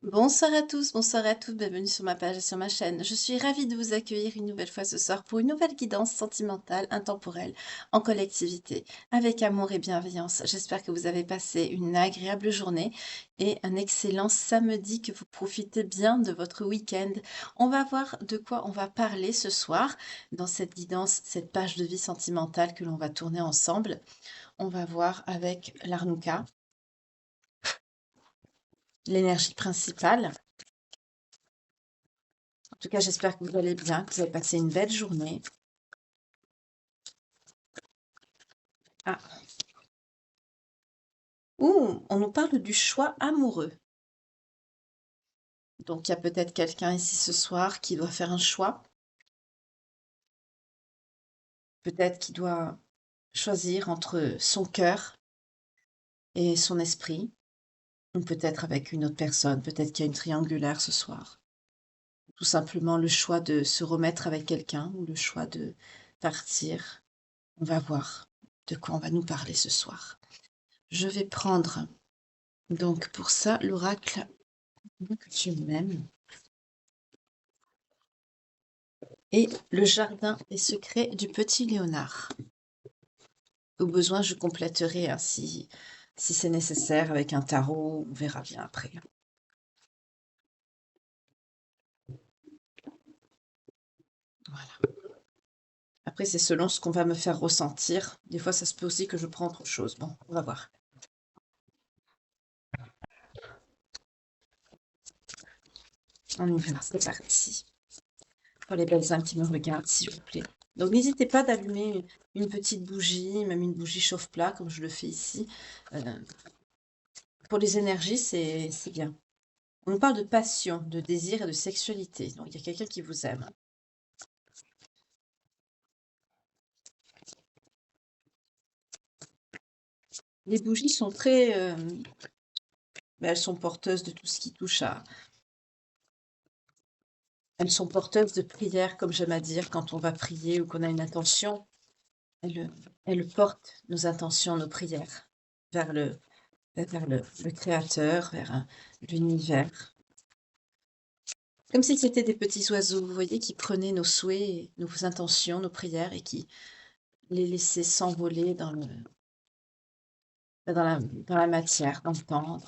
Bonsoir à tous, bonsoir à toutes, bienvenue sur ma page et sur ma chaîne. Je suis ravie de vous accueillir une nouvelle fois ce soir pour une nouvelle guidance sentimentale, intemporelle, en collectivité, avec amour et bienveillance. J'espère que vous avez passé une agréable journée et un excellent samedi, que vous profitez bien de votre week-end. On va voir de quoi on va parler ce soir dans cette guidance, cette page de vie sentimentale que l'on va tourner ensemble. On va voir avec l'Arnuka, l'énergie principale. En tout cas, j'espère que vous allez bien, que vous avez passé une belle journée. Ah, ouh, on nous parle du choix amoureux. Donc, il y a peut-être quelqu'un ici ce soir qui doit faire un choix. Peut-être qui doit choisir entre son cœur et son esprit. Ou peut-être avec une autre personne. Peut-être qu'il y a une triangulaire ce soir. Tout simplement le choix de se remettre avec quelqu'un ou le choix de partir. On va voir de quoi on va nous parler ce soir. Je vais prendre donc pour ça l'oracle que tu m'aimes. Et le jardin des secrets du petit Léonard. Au besoin, je compléterai si c'est nécessaire avec un tarot, on verra bien après. Voilà. Après, c'est selon ce qu'on va me faire ressentir. Des fois, ça se peut aussi que je prends autre chose. Bon, on va voir. On y va, c'est parti. Pour les belles âmes qui me regardent, s'il vous plaît. Donc, n'hésitez pas d'allumer une petite bougie, même une bougie chauffe-plat, comme je le fais ici. Pour les énergies, c'est bien. On nous parle de passion, de désir et de sexualité. Donc, il y a quelqu'un qui vous aime. Les bougies sont très... elles sont porteuses de tout ce qui touche à... Elles sont porteuses de prières, comme j'aime à dire, quand on va prier ou qu'on a une intention. Elles portent nos intentions, nos prières vers le Créateur, vers l'univers. Comme si c'était des petits oiseaux, vous voyez, qui prenaient nos souhaits, nos intentions, nos prières et qui les laissaient s'envoler dans la matière, dans le temps,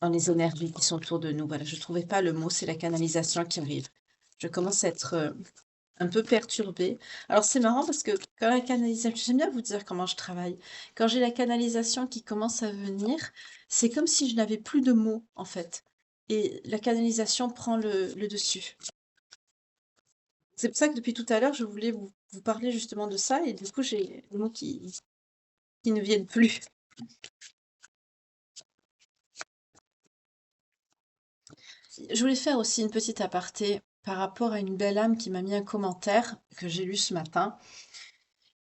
dans les énergies qui sont autour de nous. Voilà, je ne trouvais pas le mot, c'est la canalisation qui arrive. Je commence à être un peu perturbée. Alors c'est marrant parce que quand la canalisation, j'aime bien vous dire comment je travaille. Quand j'ai la canalisation qui commence à venir, c'est comme si je n'avais plus de mots en fait. Et la canalisation prend le dessus. C'est pour ça que depuis tout à l'heure, je voulais vous parler justement de ça et du coup j'ai des mots qui ne viennent plus. Je voulais faire aussi une petite aparté par rapport à une belle âme qui m'a mis un commentaire que j'ai lu ce matin,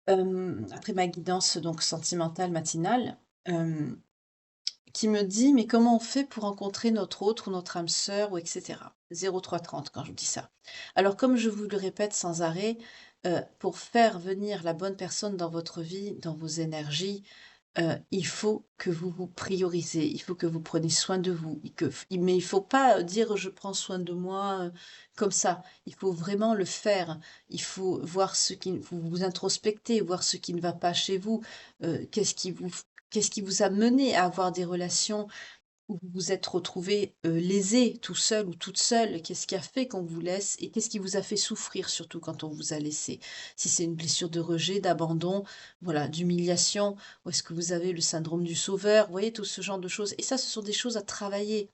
après ma guidance donc sentimentale matinale, qui me dit: «Mais comment on fait pour rencontrer notre autre ou notre âme sœur ou et cetera?» 0330 quand je dis ça. Alors comme je vous le répète sans arrêt, pour faire venir la bonne personne dans votre vie, dans vos énergies, il faut que vous vous priorisez, il faut que vous preniez soin de vous, mais il faut pas dire: «Je prends soin de moi», comme ça. Il faut vraiment le faire. Il faut voir ce qui vous introspecter, voir ce qui ne va pas chez vous, qu'est-ce qui vous a mené à avoir des relations où vous vous êtes retrouvé lésé, tout seul ou toute seule? Qu'est-ce qui a fait qu'on vous laisse et qu'est-ce qui vous a fait souffrir surtout quand on vous a laissé? Si c'est une blessure de rejet, d'abandon, voilà, d'humiliation, ou est-ce que vous avez le syndrome du sauveur? Vous voyez, tout ce genre de choses. Et ça, ce sont des choses à travailler,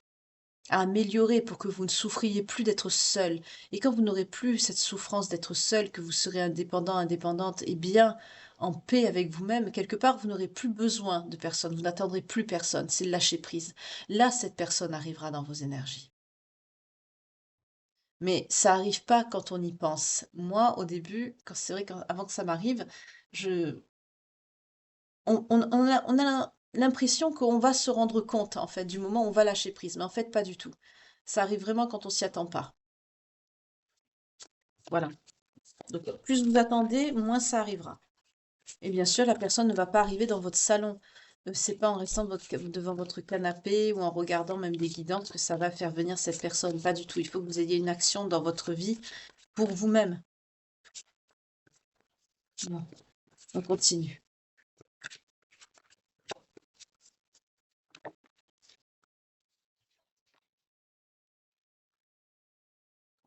à améliorer pour que vous ne souffriez plus d'être seul. Et quand vous n'aurez plus cette souffrance d'être seul, que vous serez indépendant, indépendante et bien en paix avec vous-même, quelque part, vous n'aurez plus besoin de personne, vous n'attendrez plus personne, c'est le lâcher prise. Là, cette personne arrivera dans vos énergies. Mais ça arrive pas quand on y pense. Moi, au début, quand c'est vrai qu'avant que ça m'arrive, je, on a l'impression qu'on va se rendre compte, en fait, du moment où on va lâcher prise. Mais en fait, pas du tout. Ça arrive vraiment quand on s'y attend pas. Voilà. Donc, plus vous attendez, moins ça arrivera. Et bien sûr, la personne ne va pas arriver dans votre salon. C'est pas en restant devant votre canapé ou en regardant même des guidances que ça va faire venir cette personne. Pas du tout. Il faut que vous ayez une action dans votre vie pour vous-même. Bon, on continue.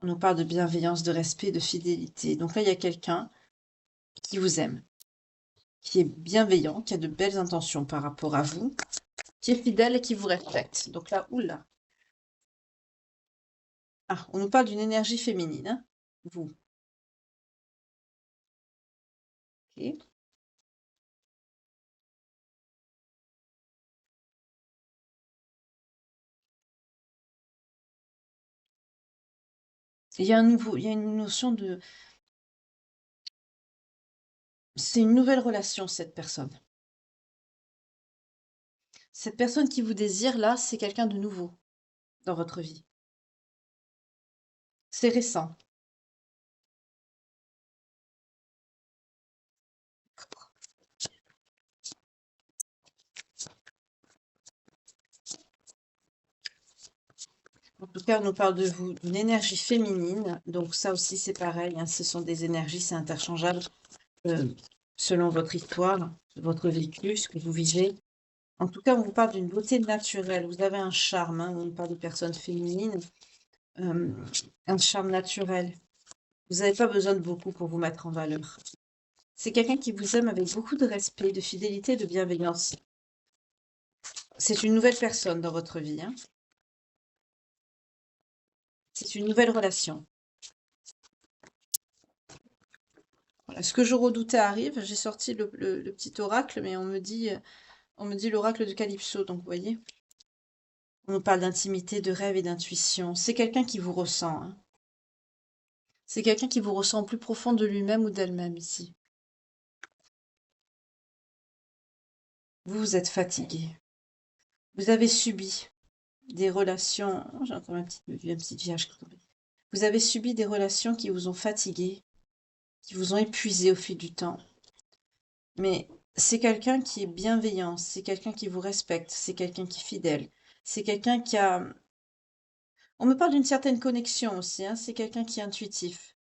On nous parle de bienveillance, de respect, de fidélité. Donc là, il y a quelqu'un qui vous aime, qui est bienveillant, qui a de belles intentions par rapport à vous, qui est fidèle et qui vous respecte. Donc là, oula. Ah, on nous parle d'une énergie féminine, hein, vous. Ok. Il y a une notion de, c'est une nouvelle relation, cette personne. Cette personne qui vous désire, là, c'est quelqu'un de nouveau dans votre vie. C'est récent. En tout cas, on nous parle de vous, d'une énergie féminine. Donc ça aussi, c'est pareil, hein, ce sont des énergies, c'est interchangeable euh, selon votre histoire, votre vécu, ce que vous vivez. En tout cas, on vous parle d'une beauté naturelle. Vous avez un charme, hein, on nous parle de personnes féminines, euh, un charme naturel. Vous n'avez pas besoin de beaucoup pour vous mettre en valeur. C'est quelqu'un qui vous aime avec beaucoup de respect, de fidélité, de bienveillance. C'est une nouvelle personne dans votre vie, hein. C'est une nouvelle relation. Voilà, ce que je redoutais arrive. J'ai sorti le petit oracle, mais on me dit l'oracle de Calypso. Donc, vous voyez, on nous parle d'intimité, de rêve et d'intuition. C'est quelqu'un qui vous ressent, hein. C'est quelqu'un qui vous ressent au plus profond de lui-même ou d'elle-même ici. Vous, vous êtes fatigué. Vous avez subi des relations. Oh, j'ai encore un petit vierge qui est tombé. Vous avez subi des relations qui vous ont fatigué, qui vous ont épuisé au fil du temps. Mais c'est quelqu'un qui est bienveillant, c'est quelqu'un qui vous respecte, c'est quelqu'un qui est fidèle, c'est quelqu'un qui a... On me parle d'une certaine connexion aussi, hein, c'est quelqu'un qui est intuitif.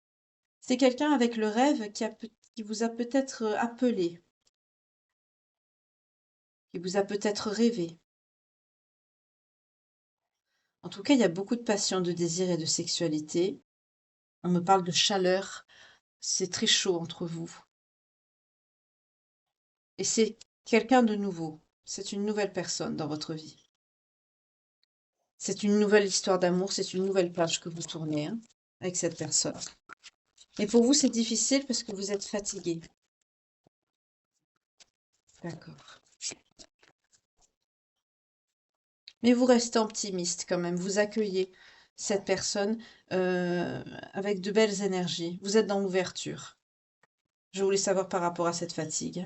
C'est quelqu'un avec le rêve qui vous a peut-être appelé, qui vous a peut-être rêvé. En tout cas, il y a beaucoup de passion, de désir et de sexualité. On me parle de chaleur, c'est très chaud entre vous. Et c'est quelqu'un de nouveau, c'est une nouvelle personne dans votre vie. C'est une nouvelle histoire d'amour, c'est une nouvelle page que vous tournez, hein, avec cette personne. Et pour vous, c'est difficile parce que vous êtes fatigué. D'accord. Mais vous restez optimiste quand même. Vous accueillez cette personne avec de belles énergies. Vous êtes dans l'ouverture. Je voulais savoir par rapport à cette fatigue.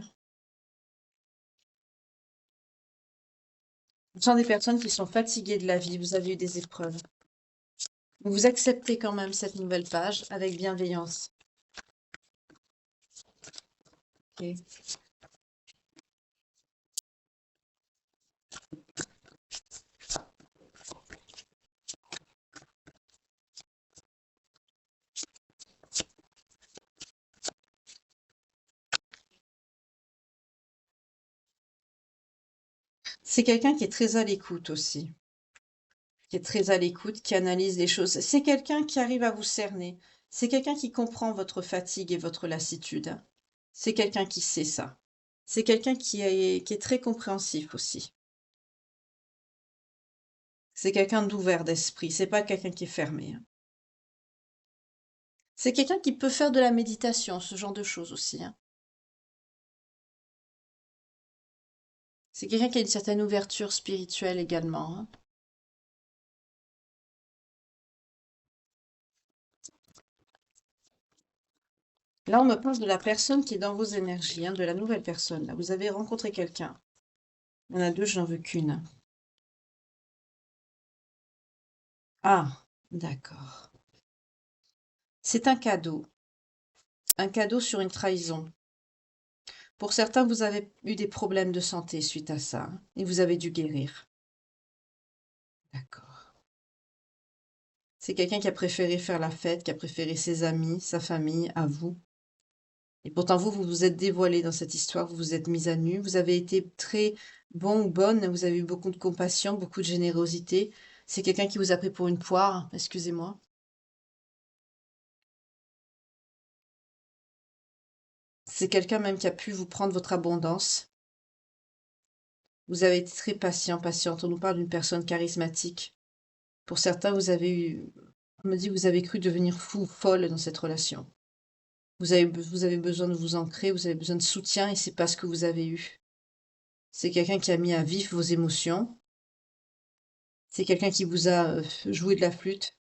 Ce sont des personnes qui sont fatiguées de la vie. Vous avez eu des épreuves. Vous acceptez quand même cette nouvelle page avec bienveillance. Ok. C'est quelqu'un qui est très à l'écoute aussi. Qui est très à l'écoute, qui analyse les choses. C'est quelqu'un qui arrive à vous cerner. C'est quelqu'un qui comprend votre fatigue et votre lassitude. C'est quelqu'un qui sait ça. C'est quelqu'un qui est très compréhensif aussi. C'est quelqu'un d'ouvert d'esprit. C'est pas quelqu'un qui est fermé, hein. C'est quelqu'un qui peut faire de la méditation, ce genre de choses aussi, hein. C'est quelqu'un qui a une certaine ouverture spirituelle également, hein. Là, on me parle de la personne qui est dans vos énergies, hein, de la nouvelle personne. Là, vous avez rencontré quelqu'un. Il y en a deux, j'en veux qu'une. Ah, d'accord. C'est un cadeau sur une trahison. Pour certains, vous avez eu des problèmes de santé suite à ça, hein, et vous avez dû guérir. D'accord. C'est quelqu'un qui a préféré faire la fête, qui a préféré ses amis, sa famille à vous. Et pourtant vous, vous vous êtes dévoilée dans cette histoire, vous vous êtes mise à nu, vous avez été très bon ou bonne, vous avez eu beaucoup de compassion, beaucoup de générosité. C'est quelqu'un qui vous a pris pour une poire, excusez-moi. C'est quelqu'un même qui a pu vous prendre votre abondance. Vous avez été très patient, patiente. On nous parle d'une personne charismatique. Pour certains, on me dit, vous avez cru devenir fou ou folle dans cette relation. Vous avez besoin de vous ancrer, vous avez besoin de soutien et c'est pas ce que vous avez eu. C'est quelqu'un qui a mis à vif vos émotions. C'est quelqu'un qui vous a joué de la flûte.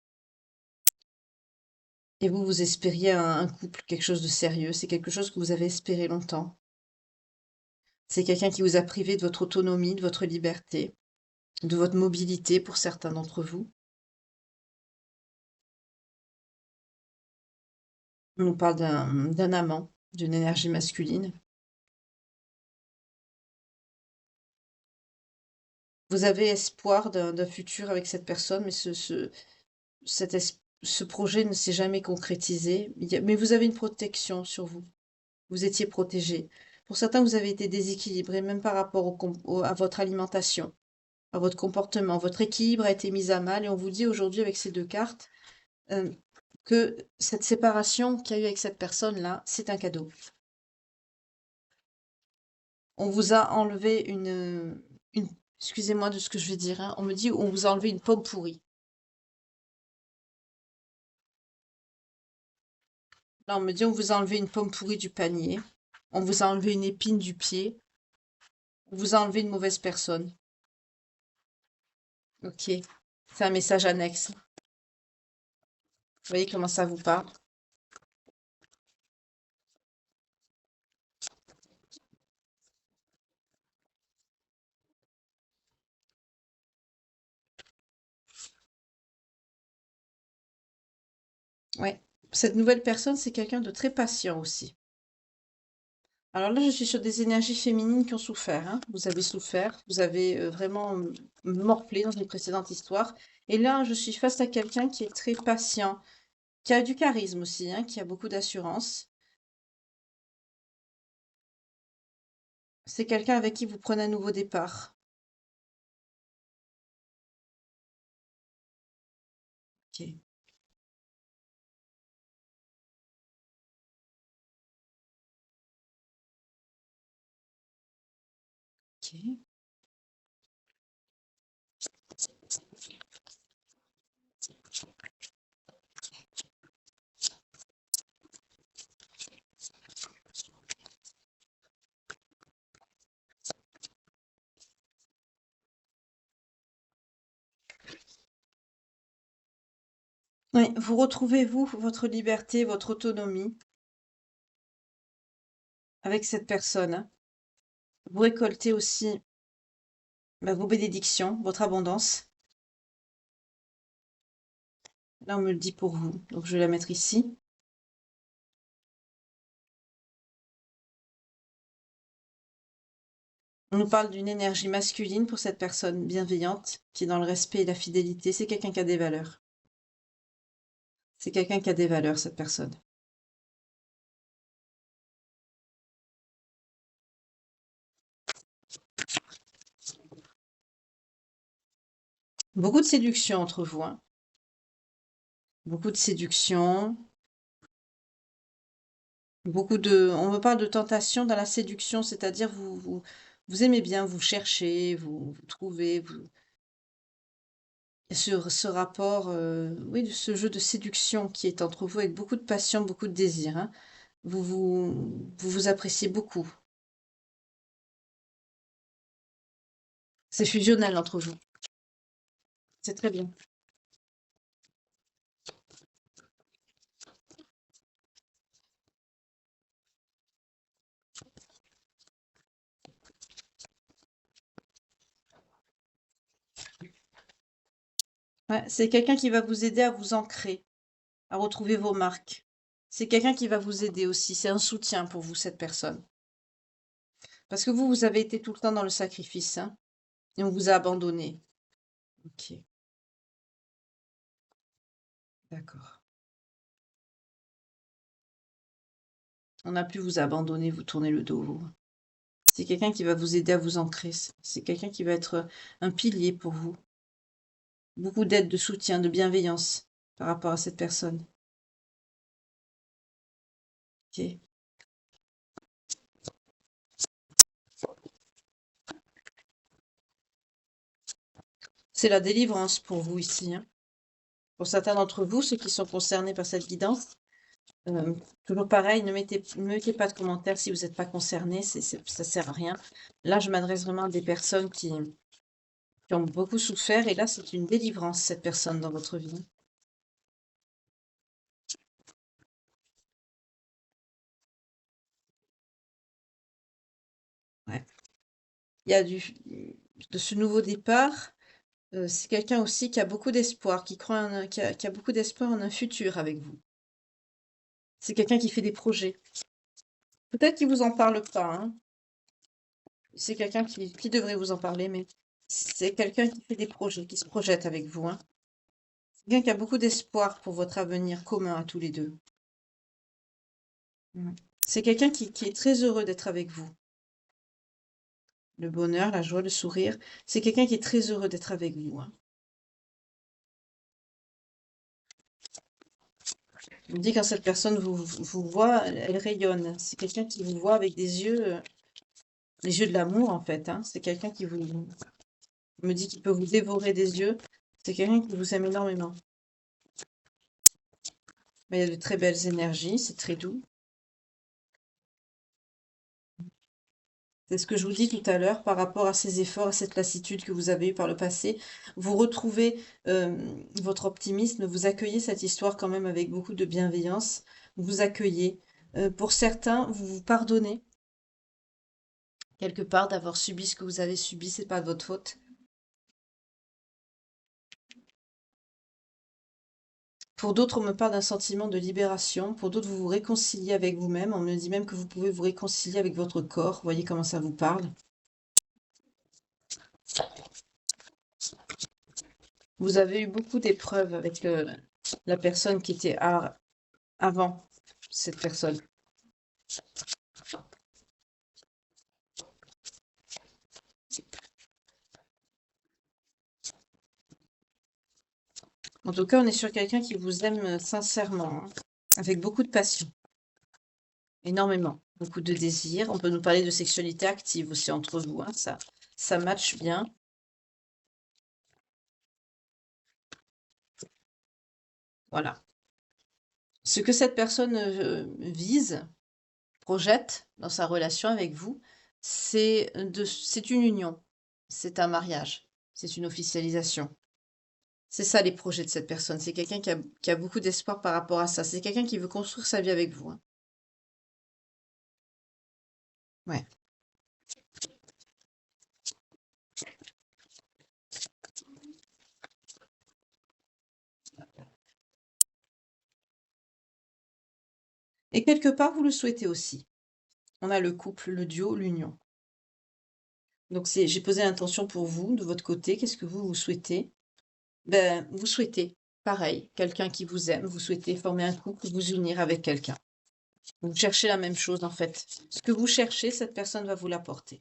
Et vous, vous espériez un couple, quelque chose de sérieux. C'est quelque chose que vous avez espéré longtemps. C'est quelqu'un qui vous a privé de votre autonomie, de votre liberté, de votre mobilité pour certains d'entre vous. On nous parle d'un amant, d'une énergie masculine. Vous avez espoir d'un futur avec cette personne, mais ce projet ne s'est jamais concrétisé. Mais vous avez une protection sur vous. Vous étiez protégé. Pour certains, vous avez été déséquilibré, même par rapport à votre alimentation, à votre comportement. Votre équilibre a été mis à mal et on vous dit aujourd'hui avec ces deux cartes euh, que cette séparation qu'il y a eu avec cette personne-là, c'est un cadeau. On vous a enlevé une excusez-moi de ce que je vais dire, hein, on me dit on vous a enlevé une pomme pourrie. Là, on me dit on vous a enlevé une pomme pourrie du panier. On vous a enlevé une épine du pied. On vous a enlevé une mauvaise personne. Ok. C'est un message annexe. Vous voyez comment ça vous parle? Ouais. Cette nouvelle personne, c'est quelqu'un de très patient aussi. Alors là, je suis sur des énergies féminines qui ont souffert, hein. Vous avez souffert, vous avez vraiment morflé dans une précédente histoire. Et là, je suis face à quelqu'un qui est très patient, qui a du charisme aussi, hein, qui a beaucoup d'assurance. C'est quelqu'un avec qui vous prenez un nouveau départ. Ok, ok. Oui, vous retrouvez, vous, votre liberté, votre autonomie avec cette personne, hein. Vous récoltez aussi bah, vos bénédictions, votre abondance. Là, on me le dit pour vous, donc je vais la mettre ici. On nous parle d'une énergie masculine pour cette personne bienveillante, qui est dans le respect et la fidélité. C'est quelqu'un qui a des valeurs. C'est quelqu'un qui a des valeurs, cette personne. Beaucoup de séduction entre vous, hein. Beaucoup de séduction, on me parle de tentation dans la séduction, c'est-à-dire vous aimez bien, vous cherchez, vous trouvez, ce rapport, oui, ce jeu de séduction qui est entre vous avec beaucoup de passion, beaucoup de désir, hein. Vous appréciez beaucoup. C'est fusionnel entre vous. C'est très bien. Ouais, c'est quelqu'un qui va vous aider à vous ancrer, à retrouver vos marques. C'est quelqu'un qui va vous aider aussi. C'est un soutien pour vous, cette personne. Parce que vous avez été tout le temps dans le sacrifice, hein, et on vous a abandonné. OK, d'accord. On a pu vous abandonner, vous tourner le dos, vous. C'est quelqu'un qui va vous aider à vous ancrer. C'est quelqu'un qui va être, un pilier pour vous. Beaucoup d'aide, de soutien, de bienveillance par rapport à cette personne. OK. C'est la délivrance pour vous ici, hein. Pour certains d'entre vous, ceux qui sont concernés par cette guidance, toujours pareil, ne mettez pas de commentaires si vous n'êtes pas concerné, ça sert à rien. Là, je m'adresse vraiment à des personnes qui ont beaucoup souffert et là, c'est une délivrance, cette personne dans votre vie. Ouais. Il y a de ce nouveau départ, c'est quelqu'un aussi qui a beaucoup d'espoir, qui a beaucoup d'espoir en un futur avec vous. C'est quelqu'un qui fait des projets. Peut-être qu'il vous en parle pas, hein. C'est quelqu'un qui devrait vous en parler, mais c'est quelqu'un qui fait des projets, qui se projette avec vous, hein. C'est quelqu'un qui a beaucoup d'espoir pour votre avenir commun à tous les deux. Mm. C'est quelqu'un qui est très heureux d'être avec vous. Le bonheur, la joie, le sourire. C'est quelqu'un qui est très heureux d'être avec vous, hein. Je me dis quand cette personne vous voit, elle rayonne. C'est quelqu'un qui vous voit avec des yeux, les yeux de l'amour en fait, hein. C'est quelqu'un qui vous me dit qu'il peut vous dévorer des yeux. C'est quelqu'un qui vous aime énormément. Mais il y a de très belles énergies, c'est très doux. C'est ce que je vous dis tout à l'heure par rapport à ces efforts, à cette lassitude que vous avez eue par le passé. Vous retrouvez votre optimisme, vous accueillez cette histoire quand même avec beaucoup de bienveillance. Vous accueillez. Pour certains, vous vous pardonnez quelque part d'avoir subi ce que vous avez subi, c'est pas de votre faute. Pour d'autres, on me parle d'un sentiment de libération. Pour d'autres, vous vous réconciliez avec vous-même. On me dit même que vous pouvez vous réconcilier avec votre corps. Voyez comment ça vous parle. Vous avez eu beaucoup d'épreuves avec la personne qui était avant cette personne. En tout cas, on est sur quelqu'un qui vous aime sincèrement, hein, avec beaucoup de passion, énormément, beaucoup de désir. On peut nous parler de sexualité active aussi entre vous, hein, ça matche bien. Voilà. Ce que cette personne vise, projette dans sa relation avec vous, c'est une union, c'est un mariage, c'est une officialisation. C'est ça les projets de cette personne. C'est quelqu'un qui a beaucoup d'espoir par rapport à ça. C'est quelqu'un qui veut construire sa vie avec vous, hein. Ouais. Et quelque part, vous le souhaitez aussi. On a le couple, le duo, l'union. Donc j'ai posé l'intention pour vous, de votre côté. Qu'est-ce que vous souhaitez? Ben, vous souhaitez, pareil, quelqu'un qui vous aime. Vous souhaitez former un couple, vous unir avec quelqu'un. Vous cherchez la même chose, en fait. Ce que vous cherchez, cette personne va vous l'apporter.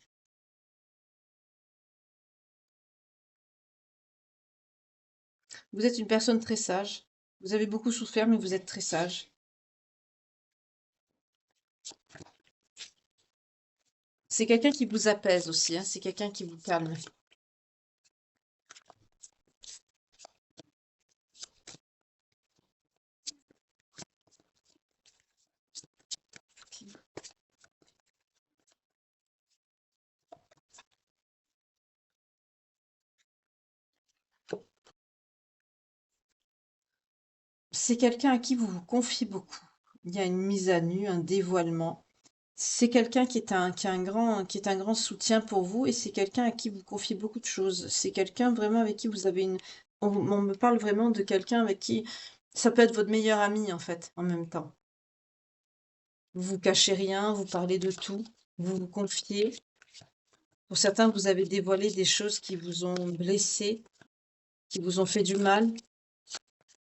Vous êtes une personne très sage. Vous avez beaucoup souffert, mais vous êtes très sage. C'est quelqu'un qui vous apaise aussi, hein. C'est quelqu'un qui vous calme. C'est quelqu'un à qui vous vous confiez beaucoup. Il y a une mise à nu, un dévoilement. C'est quelqu'un qui est un grand soutien pour vous et c'est quelqu'un à qui vous confiez beaucoup de choses. C'est quelqu'un vraiment avec qui vous avez on me parle vraiment de quelqu'un avec qui ça peut être votre meilleur ami en fait, en même temps. Vous vous cachez rien, vous parlez de tout, vous vous confiez. Pour certains, vous avez dévoilé des choses qui vous ont blessé, qui vous ont fait du mal.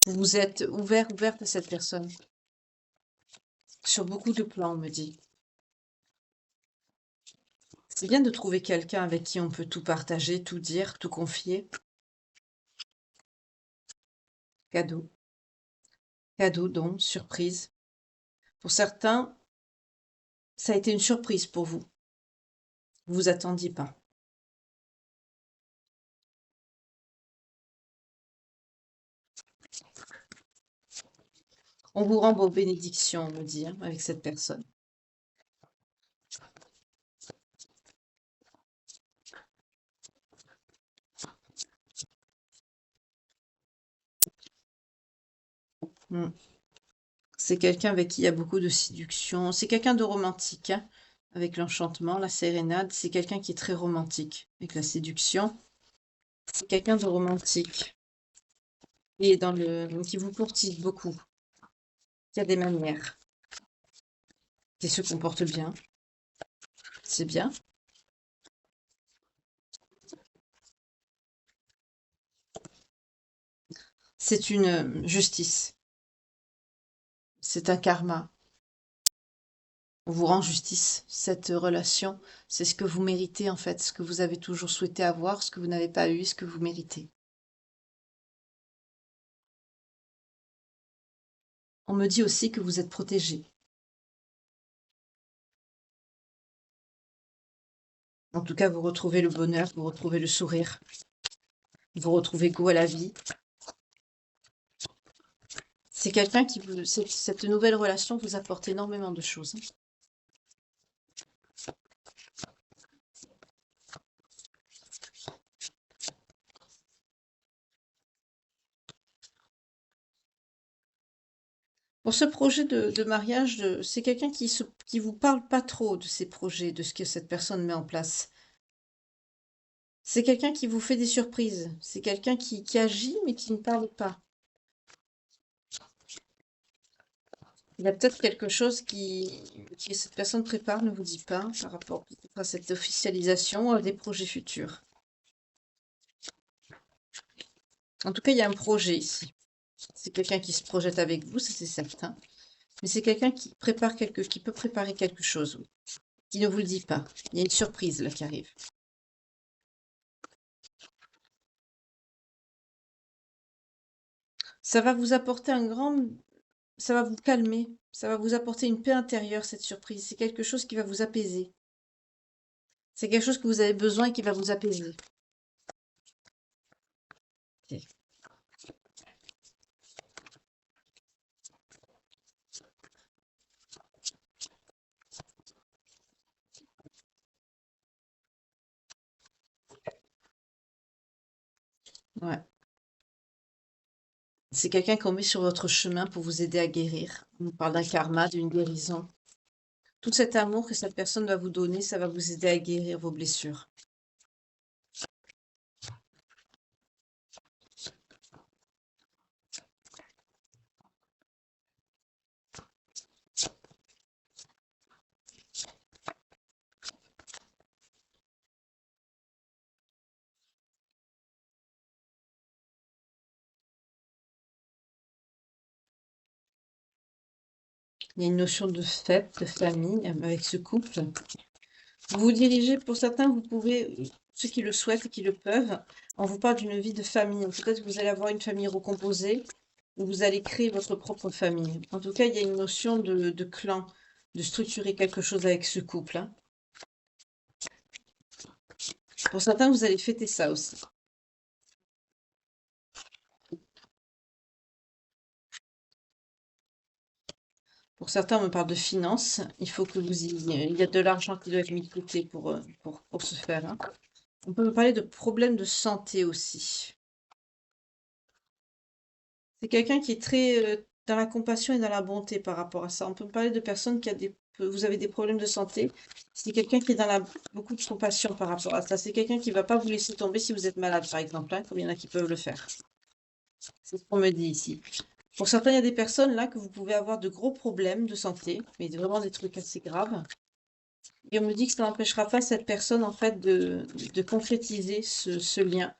Vous vous êtes ouverte à cette personne. Sur beaucoup de plans, on me dit. C'est bien de trouver quelqu'un avec qui on peut tout partager, tout dire, tout confier. Cadeau. Cadeau, don, surprise. Pour certains, ça a été une surprise pour vous. Vous vous attendiez pas. On vous rend vos bénédictions, on me dit, hein, avec cette personne. Hmm. C'est quelqu'un avec qui il y a beaucoup de séduction. C'est quelqu'un de romantique, hein, avec l'enchantement, la sérénade. C'est quelqu'un qui est très romantique, avec la séduction. C'est quelqu'un de romantique. Et qui vous courtise beaucoup. Qui a des manières. Qui se comporte bien. C'est bien. C'est une justice. C'est un karma. On vous rend justice. Cette relation, c'est ce que vous méritez en fait, ce que vous avez toujours souhaité avoir, ce que vous n'avez pas eu, ce que vous méritez. On me dit aussi que vous êtes protégé. En tout cas, vous retrouvez le bonheur, vous retrouvez le sourire, vous retrouvez goût à la vie. C'est quelqu'un qui vous... Cette nouvelle relation vous apporte énormément de choses. Pour ce projet de mariage, c'est quelqu'un qui vous parle pas trop de ses projets, de ce que cette personne met en place. C'est quelqu'un qui vous fait des surprises. C'est quelqu'un qui agit mais qui ne parle pas. Il y a peut-être quelque chose que cette personne prépare, ne vous dit pas, par rapport peut-être à cette officialisation des projets futurs. En tout cas, il y a un projet ici. C'est quelqu'un qui se projette avec vous, ça c'est certain. Mais c'est quelqu'un qui qui peut préparer quelque chose, oui, qui ne vous le dit pas. Il y a une surprise là qui arrive. Ça va vous apporter ça va vous calmer, ça va vous apporter une paix intérieure, cette surprise. C'est quelque chose qui va vous apaiser. C'est quelque chose que vous avez besoin et qui va vous apaiser. Ok. Ouais. C'est quelqu'un qu'on met sur votre chemin pour vous aider à guérir. On parle d'un karma, d'une guérison. Tout cet amour que cette personne va vous donner, ça va vous aider à guérir vos blessures. Il y a une notion de fête, de famille avec ce couple. Vous vous dirigez, pour certains, vous pouvez, ceux qui le souhaitent et qui le peuvent, on vous parle d'une vie de famille. Peut-être que vous allez avoir une famille recomposée ou vous allez créer votre propre famille. En tout cas, il y a une notion de clan, de structurer quelque chose avec ce couple, hein. Pour certains, vous allez fêter ça aussi. Pour certains, on me parle de finances. Il faut que il y a de l'argent qui doit être mis de côté pour se faire, hein. On peut me parler de problèmes de santé aussi. C'est quelqu'un qui est très dans la compassion et dans la bonté par rapport à ça. On peut me parler de personnes vous avez des problèmes de santé. C'est quelqu'un qui est beaucoup de compassion par rapport à ça. C'est quelqu'un qui va pas vous laisser tomber si vous êtes malade, par exemple, hein, comme il y en a qui peuvent le faire. C'est ce qu'on me dit ici. Pour certains, il y a des personnes là que vous pouvez avoir de gros problèmes de santé, mais vraiment des trucs assez graves. Et on me dit que ça n'empêchera pas cette personne, en fait, de concrétiser ce lien.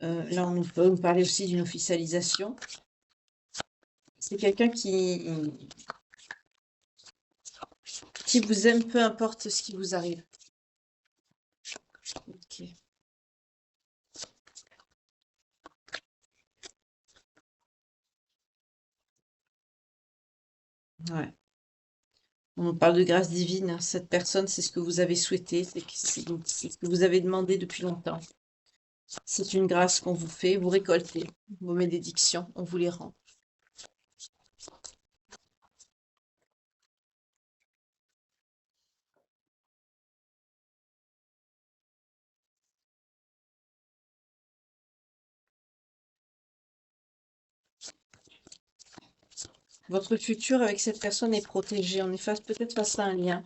Là, on peut me parler aussi d'une officialisation. C'est quelqu'un qui vous aime, peu importe ce qui vous arrive. Ok. Ouais. On parle de grâce divine, hein. Cette personne, c'est ce que vous avez souhaité, c'est ce que vous avez demandé depuis longtemps. C'est une grâce qu'on vous fait, vous récoltez vos bénédictions, on vous les rend. Votre futur avec cette personne est protégé. On est peut-être face à un lien.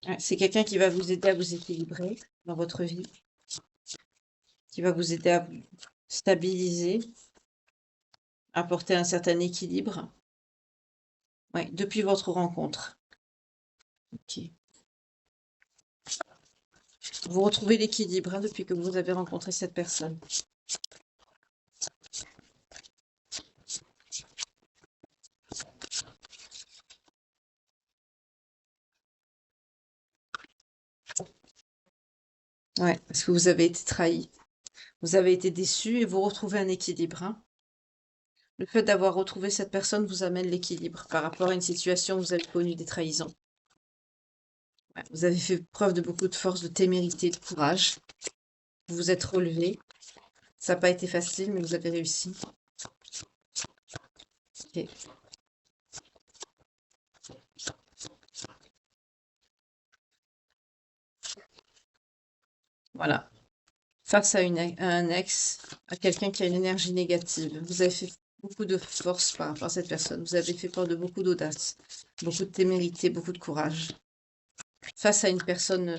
Ouais, c'est quelqu'un qui va vous aider à vous équilibrer dans votre vie, qui va vous aider à vous stabiliser, apporter un certain équilibre. Ouais, depuis votre rencontre. Ok. Vous retrouvez l'équilibre, hein, depuis que vous avez rencontré cette personne. Ouais, parce que vous avez été trahi. Vous avez été déçu et vous retrouvez un équilibre, hein. Le fait d'avoir retrouvé cette personne vous amène l'équilibre par rapport à une situation où vous avez connu des trahisons. Ouais, vous avez fait preuve de beaucoup de force, de témérité, de courage. Vous vous êtes relevé. Ça n'a pas été facile, mais vous avez réussi. Ok. Voilà. Face à un ex, à quelqu'un qui a une énergie négative, vous avez fait beaucoup de force par rapport à cette personne. Vous avez fait preuve de beaucoup d'audace, beaucoup de témérité, beaucoup de courage. Face à une personne,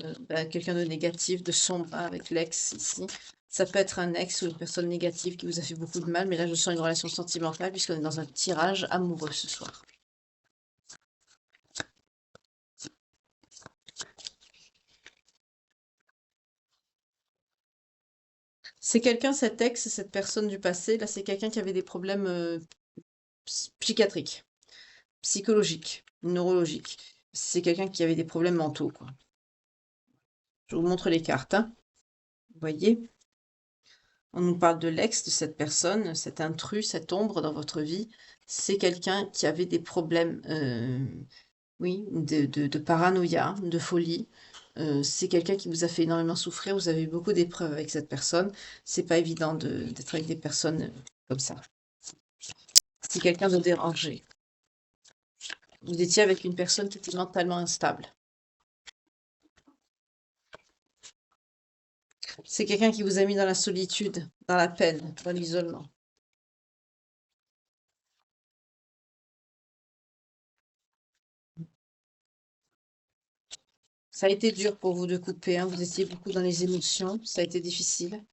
quelqu'un de négatif, de sombre, hein, avec l'ex ici. Ça peut être un ex ou une personne négative qui vous a fait beaucoup de mal, mais là je sens une relation sentimentale puisqu'on est dans un tirage amoureux ce soir. C'est quelqu'un, cet ex, cette personne du passé, là c'est quelqu'un qui avait des problèmes psychiatriques, psychologiques, neurologiques. C'est quelqu'un qui avait des problèmes mentaux, quoi. Je vous montre les cartes, hein. Vous voyez? On nous parle de l'ex de cette personne, cet intrus, cette ombre dans votre vie. C'est quelqu'un qui avait des problèmes, oui, de paranoïa, de folie. C'est quelqu'un qui vous a fait énormément souffrir. Vous avez eu beaucoup d'épreuves avec cette personne. C'est pas évident d'être avec des personnes comme ça. C'est quelqu'un de dérangé. Vous étiez avec une personne qui était mentalement instable. C'est quelqu'un qui vous a mis dans la solitude, dans la peine, dans l'isolement. Ça a été dur pour vous de couper, hein. Vous étiez beaucoup dans les émotions. Ça a été difficile.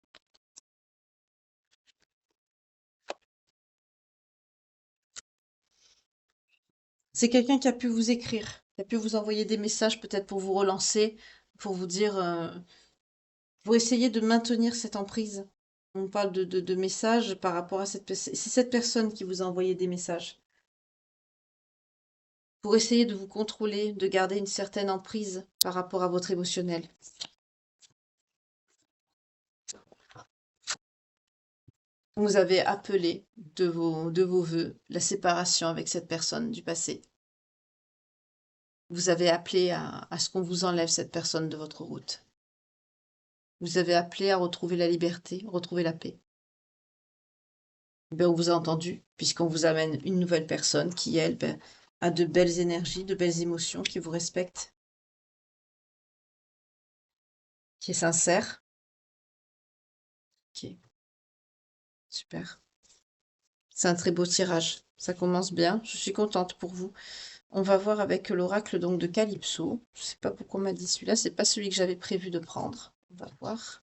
C'est quelqu'un qui a pu vous écrire, qui a pu vous envoyer des messages peut-être pour vous relancer, pour vous dire, pour essayer de maintenir cette emprise. On parle de messages par rapport à cette personne. C'est cette personne qui vous a envoyé des messages pour essayer de vous contrôler, de garder une certaine emprise par rapport à votre émotionnel. Vous avez appelé de vos vœux la séparation avec cette personne du passé. Vous avez appelé à ce qu'on vous enlève cette personne de votre route. Vous avez appelé à retrouver la liberté, retrouver la paix. Ben, on vous a entendu, puisqu'on vous amène une nouvelle personne qui, elle, ben, a de belles énergies, de belles émotions, qui vous respecte, qui est sincère. Ok, super. C'est un très beau tirage. Ça commence bien. Je suis contente pour vous. On va voir avec l'oracle donc de Calypso. Je sais pas pourquoi on m'a dit celui-là. C'est pas celui que j'avais prévu de prendre. On va voir.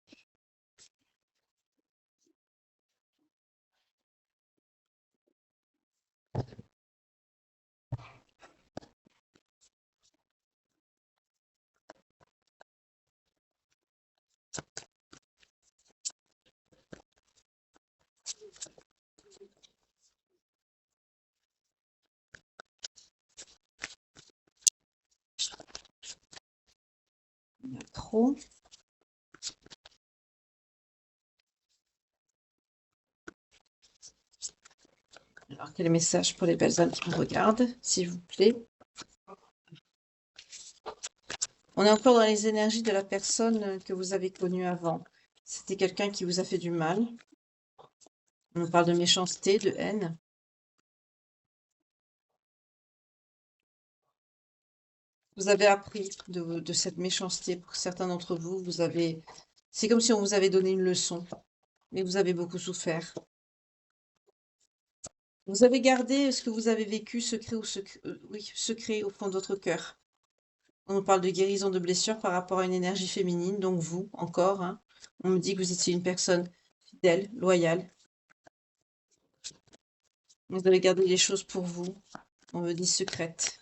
Il y en a trop. Alors, quel message pour les belles âmes qui me regardent, s'il vous plaît? On est encore dans les énergies de la personne que vous avez connue avant. C'était quelqu'un qui vous a fait du mal. On nous parle de méchanceté, de haine. Vous avez appris de cette méchanceté. Pour certains d'entre vous, c'est comme si on vous avait donné une leçon, mais vous avez beaucoup souffert. Vous avez gardé ce que vous avez vécu secret au fond de votre cœur. On nous parle de guérison de blessures par rapport à une énergie féminine, donc vous, encore, hein. On me dit que vous étiez une personne fidèle, loyale. Vous avez gardé les choses pour vous. On me dit secrètes.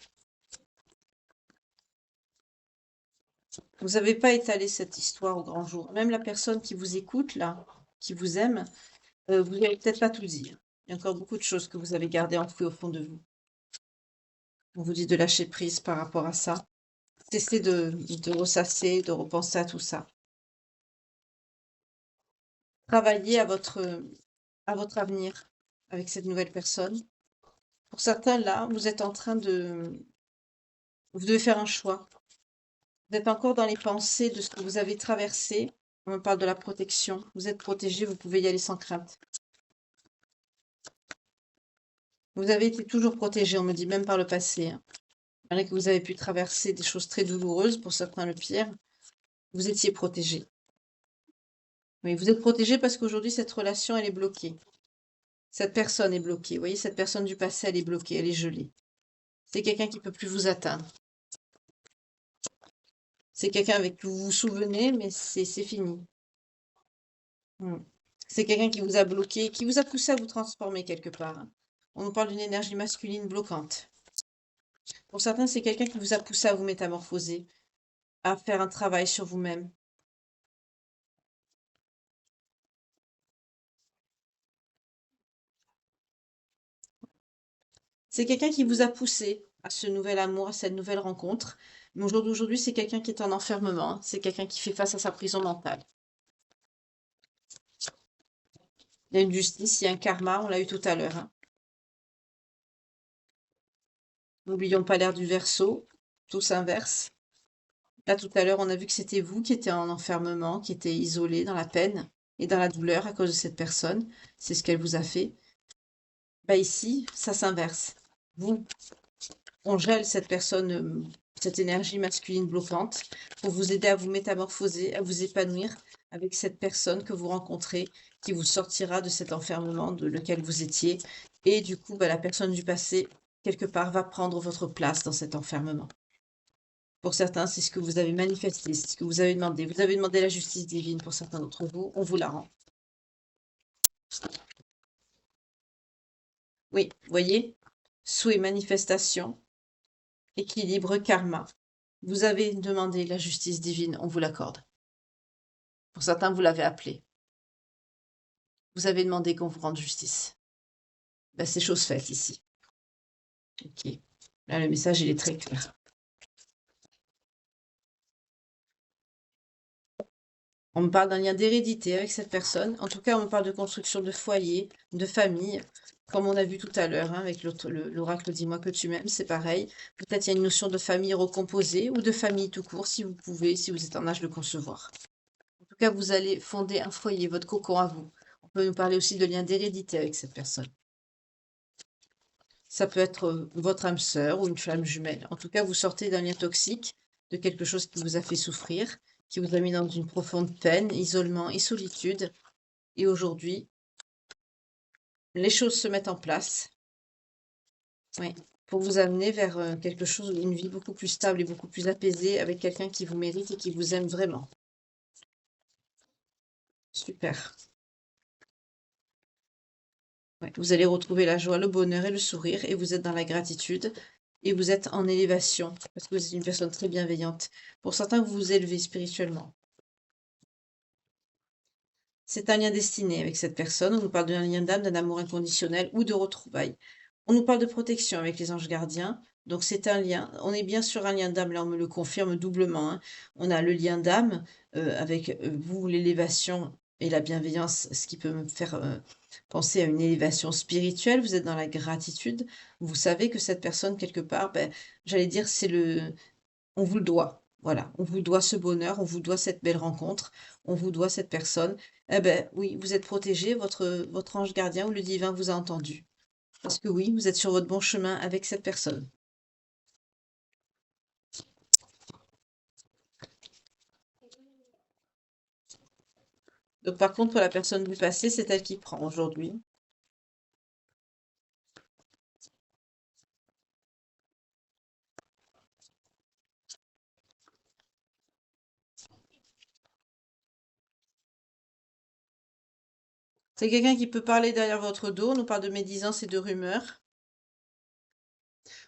Vous n'avez pas étalé cette histoire au grand jour. Même la personne qui vous écoute, là, qui vous aime, vous n'allez peut-être pas tout dire. Il y a encore beaucoup de choses que vous avez gardées enfouies au fond de vous. On vous dit de lâcher prise par rapport à ça. Cessez de ressasser, de repenser à tout ça. Travaillez à votre avenir avec cette nouvelle personne. Pour certains, là, vous êtes en train vous devez faire un choix. Vous êtes encore dans les pensées de ce que vous avez traversé. On me parle de la protection. Vous êtes protégé, vous pouvez y aller sans crainte. Vous avez été toujours protégé, on me dit même par le passé, hein. Malgré que vous avez pu traverser des choses très douloureuses, pour certains le pire, vous étiez protégé. Oui, vous êtes protégé parce qu'aujourd'hui, cette relation, elle est bloquée. Cette personne est bloquée. Vous voyez, cette personne du passé, elle est bloquée, elle est gelée. C'est quelqu'un qui ne peut plus vous atteindre. C'est quelqu'un avec qui vous vous souvenez, mais c'est fini. C'est quelqu'un qui vous a bloqué, qui vous a poussé à vous transformer quelque part, hein. On nous parle d'une énergie masculine bloquante. Pour certains, c'est quelqu'un qui vous a poussé à vous métamorphoser, à faire un travail sur vous-même. C'est quelqu'un qui vous a poussé à ce nouvel amour, à cette nouvelle rencontre. Mais aujourd'hui, c'est quelqu'un qui est en enfermement, hein. C'est quelqu'un qui fait face à sa prison mentale. Il y a une justice, il y a un karma, on l'a eu tout à l'heure, hein. N'oublions pas l'ère du Verseau, tout s'inverse. Là, tout à l'heure, on a vu que c'était vous qui étiez en enfermement, qui étiez isolé dans la peine et dans la douleur à cause de cette personne. C'est ce qu'elle vous a fait. Bah ici, ça s'inverse. Vous, on gèle cette personne, cette énergie masculine bloquante pour vous aider à vous métamorphoser, à vous épanouir avec cette personne que vous rencontrez qui vous sortira de cet enfermement dans lequel vous étiez. Et du coup, bah, la personne du passé, quelque part, va prendre votre place dans cet enfermement. Pour certains, c'est ce que vous avez manifesté, c'est ce que vous avez demandé. Vous avez demandé la justice divine pour certains d'entre vous, on vous la rend. Oui, voyez, souhait, manifestation, équilibre, karma. Vous avez demandé la justice divine, on vous l'accorde. Pour certains, vous l'avez appelé. Vous avez demandé qu'on vous rende justice. Ben, c'est chose faite ici. Ok. Là, le message, il est très clair. On me parle d'un lien d'hérédité avec cette personne. En tout cas, on me parle de construction de foyer, de famille, comme on a vu tout à l'heure, hein, avec l'oracle Dis-moi que tu m'aimes, c'est pareil. Peut-être il y a une notion de famille recomposée ou de famille tout court, si vous pouvez, si vous êtes en âge de concevoir. En tout cas, vous allez fonder un foyer, votre cocon à vous. On peut nous parler aussi de lien d'hérédité avec cette personne. Ça peut être votre âme sœur ou une flamme jumelle. En tout cas, vous sortez d'un lien toxique, de quelque chose qui vous a fait souffrir, qui vous a mis dans une profonde peine, isolement et solitude. Et aujourd'hui, les choses se mettent en place, oui, pour vous amener vers quelque chose, une vie beaucoup plus stable et beaucoup plus apaisée avec quelqu'un qui vous mérite et qui vous aime vraiment. Super. Ouais, vous allez retrouver la joie, le bonheur et le sourire et vous êtes dans la gratitude et vous êtes en élévation parce que vous êtes une personne très bienveillante. Pour certains, vous vous élevez spirituellement. C'est un lien destiné avec cette personne. On nous parle d'un lien d'âme, d'un amour inconditionnel ou de retrouvailles. On nous parle de protection avec les anges gardiens. Donc c'est un lien. On est bien sur un lien d'âme, là on me le confirme doublement, hein. On a le lien d'âme, avec, vous, l'élévation et la bienveillance, ce qui peut me faire, penser à une élévation spirituelle. Vous êtes dans la gratitude. Vous savez que cette personne quelque part, beh, j'allais dire c'est le on vous le doit. Voilà, on vous doit ce bonheur, on vous doit cette belle rencontre, on vous doit cette personne. Eh beh, oui, vous êtes protégé, votre ange gardien ou le divin vous a entendu. Parce que oui, vous êtes sur votre bon chemin avec cette personne. Donc par contre, pour la personne du passé, c'est elle qui prend aujourd'hui. C'est quelqu'un qui peut parler derrière votre dos, on nous parle de médisance et de rumeurs.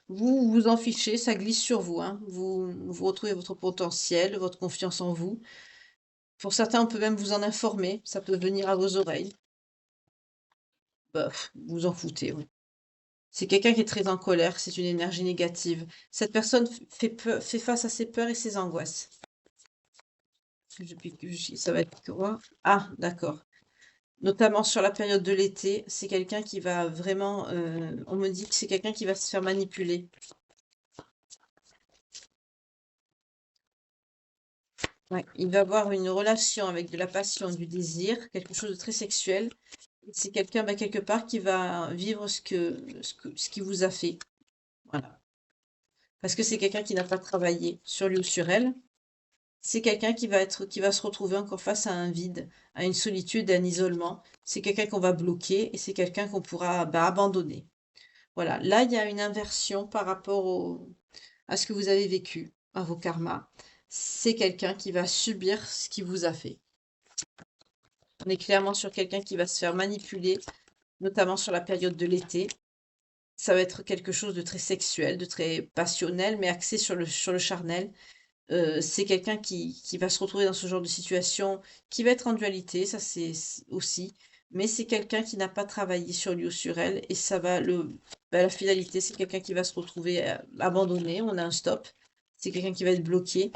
Vous vous en fichez, ça glisse sur vous, hein. Vous retrouvez votre potentiel, votre confiance en vous. Pour certains, on peut même vous en informer, ça peut venir à vos oreilles. Bah, vous en foutez, oui. C'est quelqu'un qui est très en colère, c'est une énergie négative. Cette personne fait face à ses peurs et ses angoisses. Ça va être quoi? Ah, d'accord. Notamment sur la période de l'été, c'est quelqu'un qui va vraiment, on me dit que c'est quelqu'un qui va se faire manipuler. Ouais, il va avoir une relation avec de la passion, du désir, quelque chose de très sexuel. C'est quelqu'un, bah, quelque part, qui va vivre ce qui vous a fait. Voilà. Parce que c'est quelqu'un qui n'a pas travaillé sur lui ou sur elle. C'est quelqu'un qui va se retrouver encore face à un vide, à une solitude, à un isolement. C'est quelqu'un qu'on va bloquer et c'est quelqu'un qu'on pourra, bah, abandonner. Voilà. Là, il y a une inversion par rapport à ce que vous avez vécu, à vos karmas. C'est quelqu'un qui va subir ce qui vous a fait. On est clairement sur quelqu'un qui va se faire manipuler, notamment sur la période de l'été. Ça va être quelque chose de très sexuel, de très passionnel, mais axé sur le charnel. C'est quelqu'un qui va se retrouver dans ce genre de situation, qui va être en dualité, ça aussi. Mais c'est quelqu'un qui n'a pas travaillé sur lui ou sur elle, et ça va la finalité, c'est quelqu'un qui va se retrouver abandonné, on a un stop. C'est quelqu'un qui va être bloqué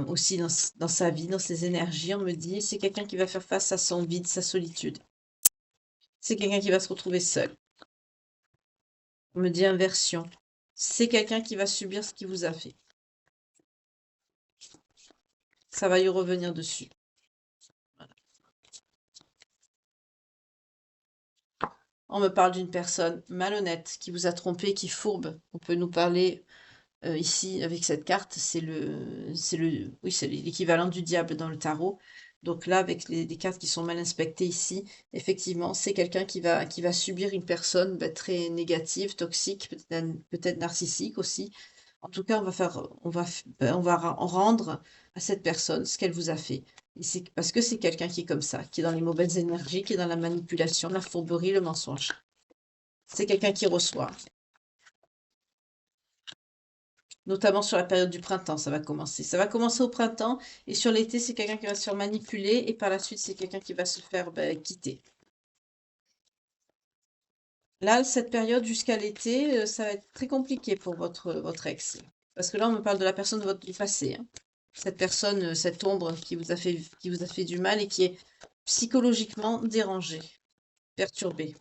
aussi dans sa vie, dans ses énergies, on me dit. C'est quelqu'un qui va faire face à son vide, sa solitude. C'est quelqu'un qui va se retrouver seul. On me dit inversion. C'est quelqu'un qui va subir ce qu'il vous a fait. Ça va y revenir dessus. On me parle d'une personne malhonnête qui vous a trompé, qui fourbe. On peut nous parler ici avec cette carte, oui, c'est l'équivalent du diable dans le tarot. Donc là, avec les cartes qui sont mal inspectées ici, effectivement, c'est quelqu'un qui va subir une personne bah, très négative, toxique, peut-être narcissique aussi. En tout cas, on va rendre à cette personne ce qu'elle vous a fait. Et c'est parce que c'est quelqu'un qui est comme ça, qui est dans les mauvaises énergies, qui est dans la manipulation, la fourberie, le mensonge. C'est quelqu'un qui reçoit, notamment sur la période du printemps, ça va commencer. Ça va commencer au printemps et sur l'été, c'est quelqu'un qui va se faire manipuler et par la suite, c'est quelqu'un qui va se faire ben, quitter. Là, cette période jusqu'à l'été, ça va être très compliqué pour votre ex. Parce que là, on me parle de la personne de du passé, hein. Cette personne, cette ombre qui vous a fait du mal et qui est psychologiquement dérangée, perturbée.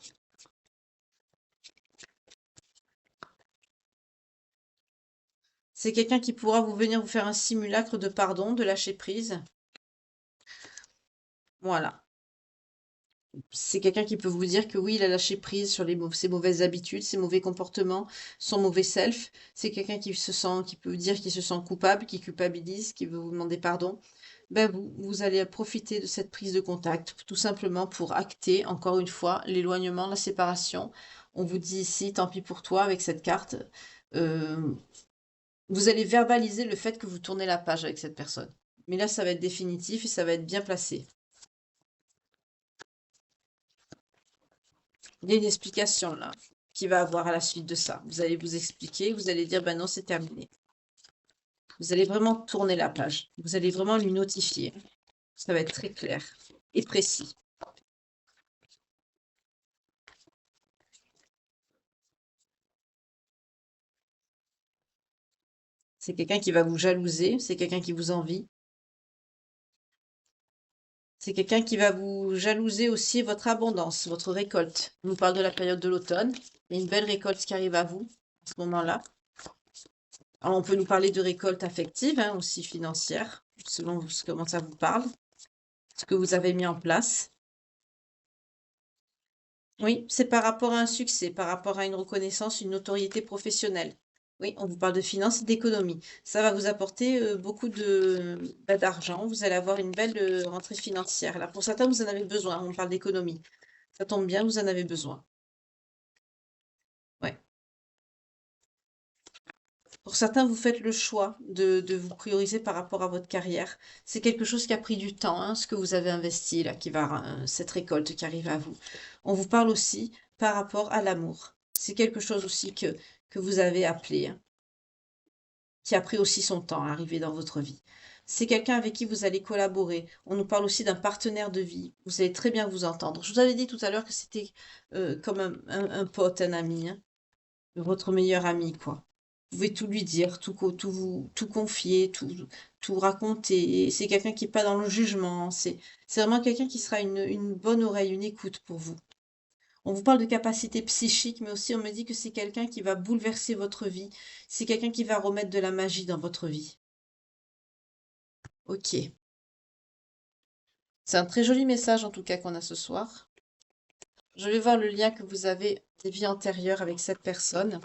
C'est quelqu'un qui pourra venir vous faire un simulacre de pardon, de lâcher prise. Voilà. C'est quelqu'un qui peut vous dire que oui, il a lâché prise sur ses mauvaises habitudes, ses mauvais comportements, son mauvais self. C'est quelqu'un qui peut vous dire qu'il se sent coupable, qui culpabilise, qui veut vous demander pardon. Ben vous allez profiter de cette prise de contact, tout simplement pour acter, encore une fois, l'éloignement, la séparation. On vous dit ici, tant pis pour toi, avec cette carte. euh, Vous allez verbaliser le fait que vous tournez la page avec cette personne. Mais là, ça va être définitif et ça va être bien placé. Il y a une explication là qui va avoir à la suite de ça. Vous allez vous expliquer, vous allez dire, ben non, c'est terminé. Vous allez vraiment tourner la page. Vous allez vraiment lui notifier. Ça va être très clair et précis. C'est quelqu'un qui va vous jalouser, c'est quelqu'un qui vous envie. C'est quelqu'un qui va vous jalouser aussi votre abondance, votre récolte. On nous parle de la période de l'automne. Il y a une belle récolte qui arrive à vous à ce moment-là. Alors, on peut nous parler de récolte affective, hein, aussi financière, selon comment ça vous parle, ce que vous avez mis en place. Oui, c'est par rapport à un succès, par rapport à une reconnaissance, une notoriété professionnelle. Oui, on vous parle de finances et d'économie. Ça va vous apporter beaucoup d'argent. Vous allez avoir une belle rentrée financière. Là, pour certains, vous en avez besoin. On parle d'économie. Ça tombe bien, vous en avez besoin. Ouais. Pour certains, vous faites le choix de vous prioriser par rapport à votre carrière. C'est quelque chose qui a pris du temps, hein, ce que vous avez investi là, cette récolte qui arrive à vous. On vous parle aussi par rapport à l'amour. C'est quelque chose aussi que vous avez appelé, hein, qui a pris aussi son temps à arriver dans votre vie. C'est quelqu'un avec qui vous allez collaborer. On nous parle aussi d'un partenaire de vie. Vous allez très bien vous entendre. Je vous avais dit tout à l'heure que c'était comme un pote, un ami, hein, votre meilleur ami, quoi. Vous pouvez tout lui dire, tout confier, tout raconter. Et c'est quelqu'un qui n'est pas dans le jugement. C'est vraiment quelqu'un qui sera une bonne oreille, une écoute pour vous. On vous parle de capacité psychique, mais aussi on me dit que c'est quelqu'un qui va bouleverser votre vie. C'est quelqu'un qui va remettre de la magie dans votre vie. Ok. C'est un très joli message en tout cas qu'on a ce soir. Je vais voir le lien que vous avez des vies antérieures avec cette personne.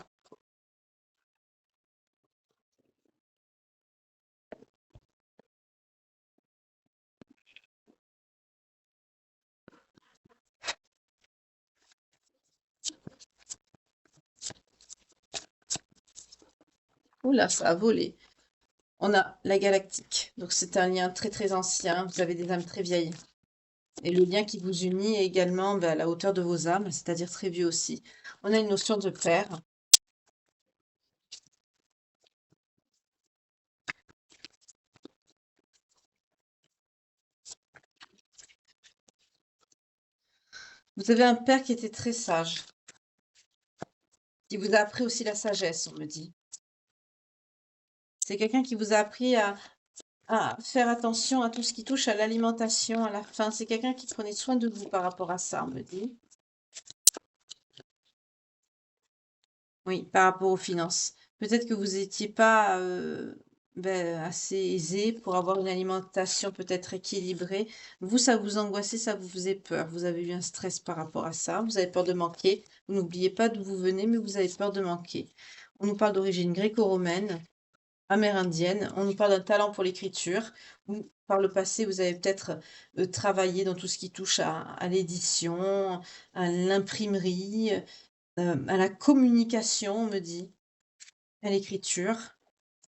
Oula, ça a volé. On a la galactique. Donc c'est un lien très très ancien. Vous avez des âmes très vieilles. Et le lien qui vous unit est également à la hauteur de vos âmes, c'est-à-dire très vieux aussi. On a une notion de père. Vous avez un père qui était très sage, qui vous a appris aussi la sagesse, on me dit. C'est quelqu'un qui vous a appris à faire attention à tout ce qui touche à l'alimentation, à la faim. C'est quelqu'un qui prenait soin de vous par rapport à ça, on me dit. Oui, par rapport aux finances. Peut-être que vous n'étiez pas assez aisé pour avoir une alimentation peut-être équilibrée. Vous, ça vous angoissait, ça vous faisait peur. Vous avez eu un stress par rapport à ça. Vous avez peur de manquer. Vous n'oubliez pas d'où vous venez, mais vous avez peur de manquer. On nous parle d'origine gréco-romaine, amérindienne. On nous parle d'un talent pour l'écriture. Par le passé, vous avez peut-être travaillé dans tout ce qui touche à l'édition, à l'imprimerie, à la communication, on me dit, à l'écriture.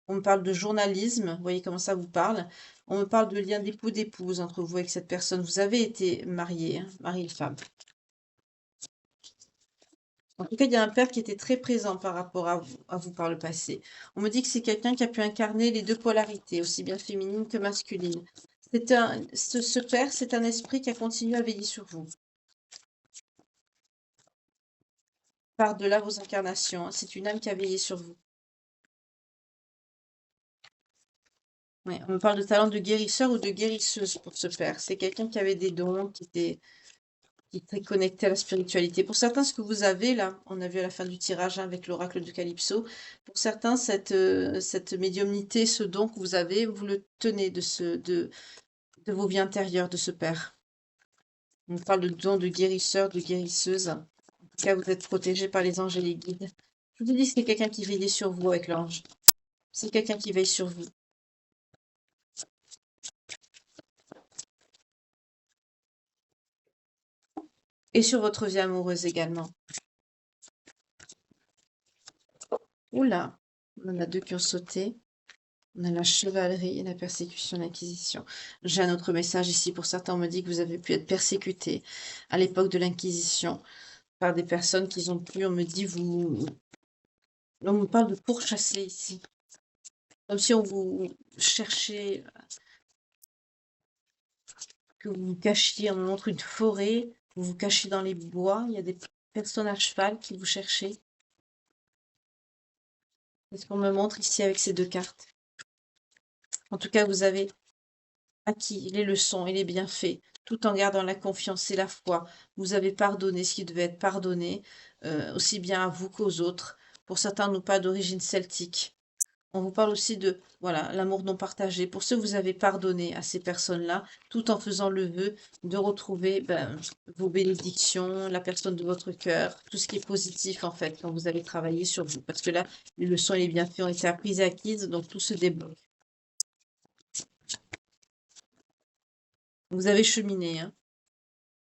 On me parle de journalisme, vous voyez comment ça vous parle. On me parle de lien d'époux-d'épouse entre vous et cette personne. Vous avez été marié, hein, mari et femme. En tout cas, il y a un père qui était très présent par rapport à vous par le passé. On me dit que c'est quelqu'un qui a pu incarner les deux polarités, aussi bien féminine que masculine. Ce père, c'est un esprit qui a continué à veiller sur vous. Par-delà vos incarnations, hein. C'est une âme qui a veillé sur vous. Ouais, on me parle de talent de guérisseur ou de guérisseuse pour ce père. C'est quelqu'un qui avait des dons, qui est très connecté à la spiritualité. Pour certains, ce que vous avez là, on a vu à la fin du tirage hein, avec l'oracle de Calypso, pour certains, cette médiumnité, ce don que vous avez, vous le tenez de vos vies intérieures de ce père. On parle de don de guérisseur, de guérisseuse. En tout cas, vous êtes protégé par les anges et les guides. Je vous dis, c'est quelqu'un qui veille sur vous avec l'ange. C'est quelqu'un qui veille sur vous. Et sur votre vie amoureuse également. Oula, on en a deux qui ont sauté. On a la chevalerie et la persécution et l'Inquisition. J'ai un autre message ici. Pour certains, on me dit que vous avez pu être persécuté à l'époque de l'Inquisition par des personnes qui ont pu, on me dit, vous... On me parle de pourchasser ici. Comme si on vous cherchait, que vous vous cachiez. On me montre une forêt, vous vous cachez dans les bois. Il y a des personnes à cheval qui vous cherchaient. C'est ce qu'on me montre ici avec ces deux cartes. En tout cas, vous avez acquis les leçons et les bienfaits, tout en gardant la confiance et la foi. Vous avez pardonné ce qui devait être pardonné, aussi bien à vous qu'aux autres. Pour certains, on nous parle d'origine celtique. On vous parle aussi de, voilà, l'amour non partagé. Pour ceux que vous avez pardonné à ces personnes-là, tout en faisant le vœu de retrouver vos bénédictions, la personne de votre cœur, tout ce qui est positif en fait, quand vous avez travaillé sur vous. Parce que là, les leçons et les bienfaits ont été apprises et acquises, donc tout se débloque. Vous avez cheminé, hein.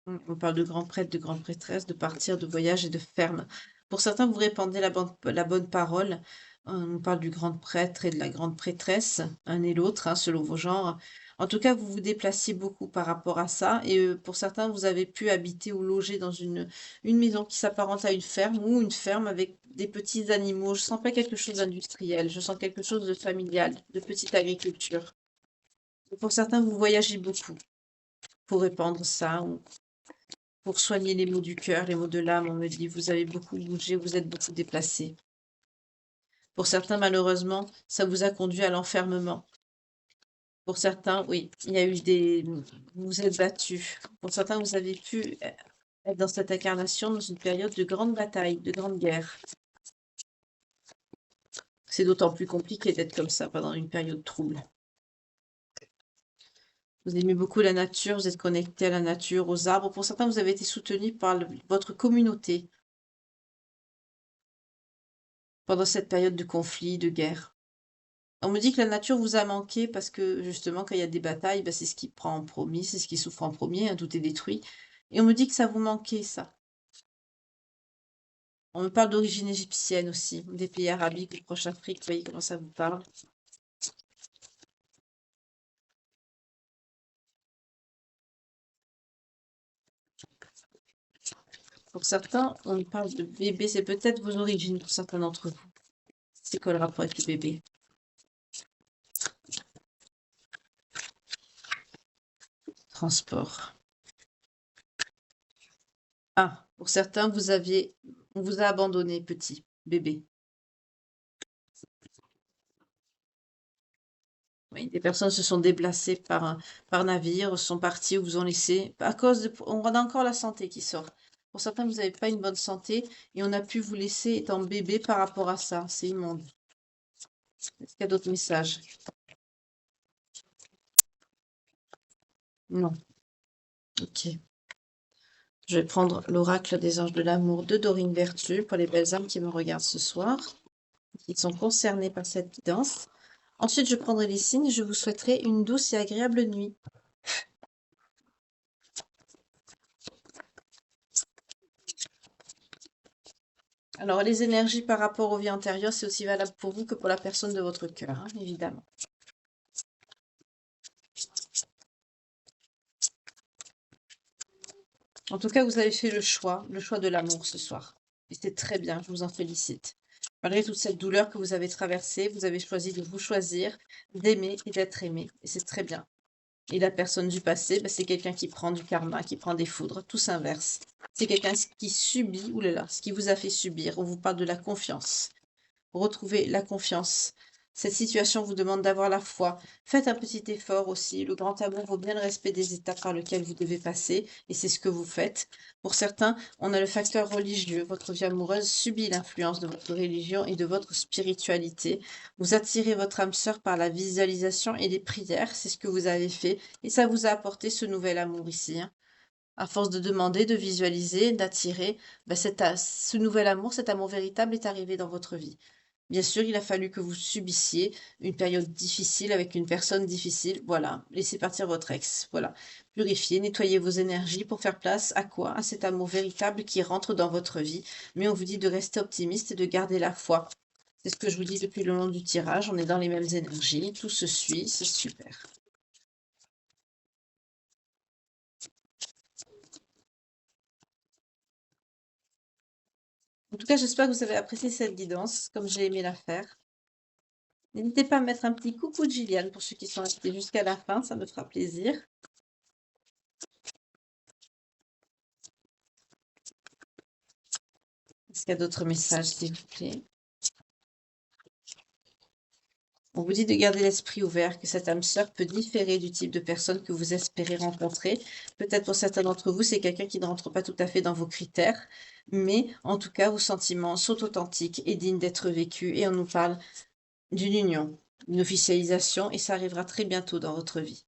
On parle de grands prêtres, de grandes prêtresses, de partir, de voyage et de ferme. Pour certains, vous répandez la bonne parole. On parle du grand prêtre et de la grande prêtresse, un et l'autre, hein, selon vos genres. En tout cas, vous vous déplaciez beaucoup par rapport à ça. Et pour certains, vous avez pu habiter ou loger dans une maison qui s'apparente à une ferme ou une ferme avec des petits animaux. Je sens pas quelque chose d'industriel, je sens quelque chose de familial, de petite agriculture. Et pour certains, vous voyagez beaucoup pour répandre ça, ou pour soigner les maux du cœur, les maux de l'âme, on me dit, vous avez beaucoup bougé, vous êtes beaucoup déplacé. Pour certains, malheureusement, ça vous a conduit à l'enfermement. Pour certains, oui, il y a eu vous vous êtes battus. Pour certains, vous avez pu être dans cette incarnation dans une période de grande bataille, de grande guerre. C'est d'autant plus compliqué d'être comme ça pendant une période trouble. Vous aimez beaucoup la nature, vous êtes connecté à la nature, aux arbres. Pour certains, vous avez été soutenu par votre communauté pendant cette période de conflit, de guerre. On me dit que la nature vous a manqué parce que justement, quand il y a des batailles, c'est ce qui prend en premier, c'est ce qui souffre en premier, hein, tout est détruit. Et on me dit que ça vous manquait, ça. On me parle d'origine égyptienne aussi, des pays arabiques, du Proche-Afrique, vous voyez comment ça vous parle. Pour certains, on me parle de bébé, c'est peut-être vos origines pour certains d'entre vous. C'est quoi le rapport avec le bébé? Transport. Ah, pour certains, on vous a abandonné petit, bébé. Oui, des personnes se sont déplacées par navire, sont parties ou vous ont laissé. À cause de, on a encore la santé qui sort. Pour certains, vous n'avez pas une bonne santé et on a pu vous laisser étant bébé par rapport à ça. C'est immonde. Est-ce qu'il y a d'autres messages? Non. Ok. Je vais prendre l'oracle des anges de l'amour de Dorine Vertu pour les belles âmes qui me regardent ce soir, qui sont concernées par cette guidance. Ensuite, je prendrai les signes et je vous souhaiterai une douce et agréable nuit. Alors, les énergies par rapport aux vies antérieures, c'est aussi valable pour vous que pour la personne de votre cœur, hein, évidemment. En tout cas, vous avez fait le choix de l'amour ce soir. Et c'est très bien, je vous en félicite. Malgré toute cette douleur que vous avez traversée, vous avez choisi de vous choisir, d'aimer et d'être aimé. Et c'est très bien. Et la personne du passé, c'est quelqu'un qui prend du karma, qui prend des foudres, tout s'inverse. C'est quelqu'un qui subit, oulala, ce qui vous a fait subir. On vous parle de la confiance. Retrouvez la confiance. Cette situation vous demande d'avoir la foi. Faites un petit effort aussi. Le grand amour vaut bien le respect des étapes par lesquelles vous devez passer, et c'est ce que vous faites. Pour certains, on a le facteur religieux. Votre vie amoureuse subit l'influence de votre religion et de votre spiritualité. Vous attirez votre âme sœur par la visualisation et les prières. C'est ce que vous avez fait, et ça vous a apporté ce nouvel amour ici, hein. À force de demander, de visualiser, d'attirer, ce nouvel amour, cet amour véritable est arrivé dans votre vie. Bien sûr, il a fallu que vous subissiez une période difficile avec une personne difficile. Voilà, laissez partir votre ex. Voilà, purifiez, nettoyez vos énergies pour faire place à quoi? À cet amour véritable qui rentre dans votre vie. Mais on vous dit de rester optimiste et de garder la foi. C'est ce que je vous dis depuis le long du tirage. On est dans les mêmes énergies. Tout se suit. C'est super. En tout cas, j'espère que vous avez apprécié cette guidance, comme j'ai aimé la faire. N'hésitez pas à mettre un petit coucou de Gilliane pour ceux qui sont restés jusqu'à la fin, ça me fera plaisir. Est-ce qu'il y a d'autres messages, s'il vous plaît? On vous dit de garder l'esprit ouvert, que cette âme sœur peut différer du type de personne que vous espérez rencontrer. Peut-être pour certains d'entre vous, c'est quelqu'un qui ne rentre pas tout à fait dans vos critères, mais en tout cas, vos sentiments sont authentiques et dignes d'être vécus. Et on nous parle d'une union, une officialisation, et ça arrivera très bientôt dans votre vie.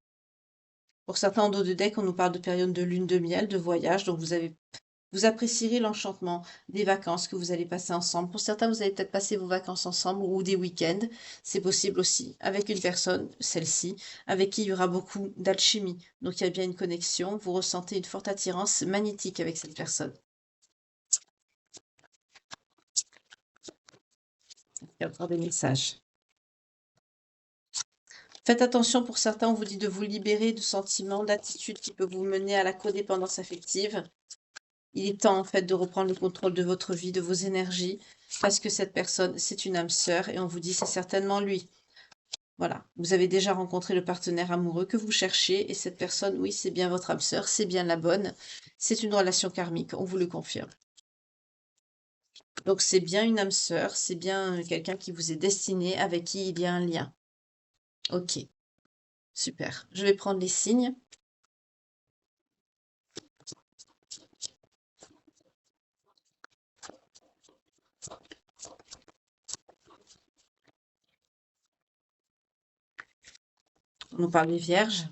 Pour certains, en dos de deck, on nous parle de période de lune de miel, de voyage, donc vous apprécierez l'enchantement des vacances que vous allez passer ensemble. Pour certains, vous allez peut-être passer vos vacances ensemble ou des week-ends. C'est possible aussi avec une personne, celle-ci, avec qui il y aura beaucoup d'alchimie. Donc il y a bien une connexion. Vous ressentez une forte attirance magnétique avec cette personne. Il y a encore des messages. Faites attention, pour certains, on vous dit de vous libérer de sentiments, d'attitudes qui peuvent vous mener à la codépendance affective. Il est temps en fait de reprendre le contrôle de votre vie, de vos énergies, parce que cette personne, c'est une âme sœur et on vous dit c'est certainement lui. Voilà, vous avez déjà rencontré le partenaire amoureux que vous cherchiez et cette personne, oui, c'est bien votre âme sœur, c'est bien la bonne. C'est une relation karmique, on vous le confirme. Donc c'est bien une âme sœur, c'est bien quelqu'un qui vous est destiné, avec qui il y a un lien. Ok, super. Je vais prendre les signes. On nous parle des vierges.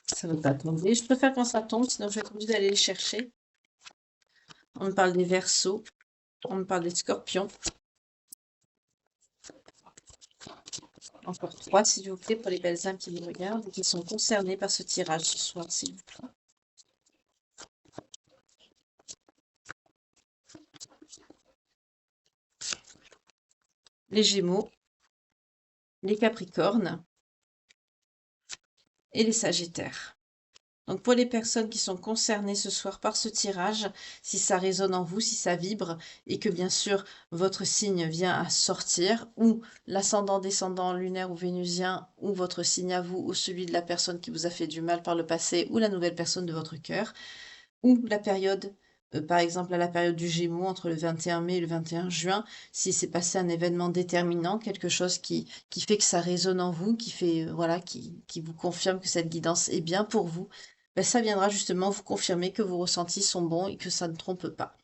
Ça ne veut pas tomber. Je préfère quand ça tombe, sinon je vais être obligée d'aller les chercher. On me parle des Verseaux. On me parle des Scorpions. Encore 3, s'il vous plaît, pour les belles âmes qui nous regardent et qui sont concernées par ce tirage ce soir, s'il vous plaît. Les Gémeaux, les Capricornes et les Sagittaires. Donc pour les personnes qui sont concernées ce soir par ce tirage, si ça résonne en vous, si ça vibre, et que bien sûr votre signe vient à sortir, ou l'ascendant, descendant, lunaire ou vénusien, ou votre signe à vous, ou celui de la personne qui vous a fait du mal par le passé, ou la nouvelle personne de votre cœur, ou la période, par exemple à la période du Gémeaux, entre le 21 mai et le 21 juin, si c'est passé un événement déterminant, quelque chose qui fait que ça résonne en vous, qui fait, voilà, qui vous confirme que cette guidance est bien pour vous, ben, ça viendra justement vous confirmer que vos ressentis sont bons et que ça ne trompe pas.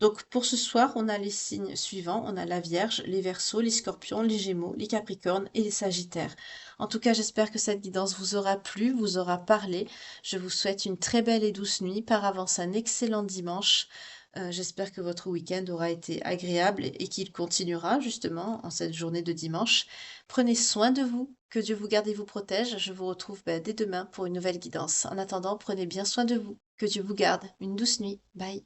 Donc pour ce soir, on a les signes suivants. On a la Vierge, les Verseaux, les Scorpions, les Gémeaux, les Capricornes et les Sagittaires. En tout cas, j'espère que cette guidance vous aura plu, vous aura parlé. Je vous souhaite une très belle et douce nuit. Par avance, un excellent dimanche. J'espère que votre week-end aura été agréable et qu'il continuera justement en cette journée de dimanche. Prenez soin de vous, que Dieu vous garde et vous protège. Je vous retrouve dès demain pour une nouvelle guidance. En attendant, prenez bien soin de vous, que Dieu vous garde. Une douce nuit. Bye.